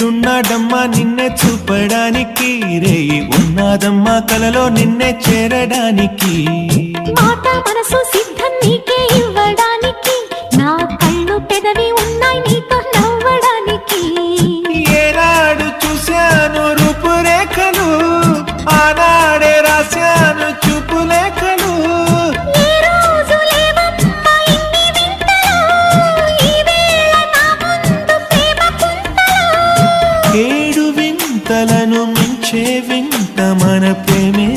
ఈడున్నాడమ్మా నిన్నే చూపడానికి, రేయి ఉన్నాదమ్మా కలలో నిన్నే చేరడానికి. మాట మనసు సిద్ధం నీకే ఇవ్వడానికి, నా కళ్ళు పెదవి ఉన్నాయి నీతో నవ్వడానికి. ఏనాడు చూశాను రూపురేఖలు, ఆనాడే రాశాను చూపులేఖలు. ఏ రోజు లేవమ్మా ఇన్ని వింతలు, ఈ వేళ నా ముందు ప్రేమ పుంతలు. 7 వింతలను మించే వింత మన ప్రేమే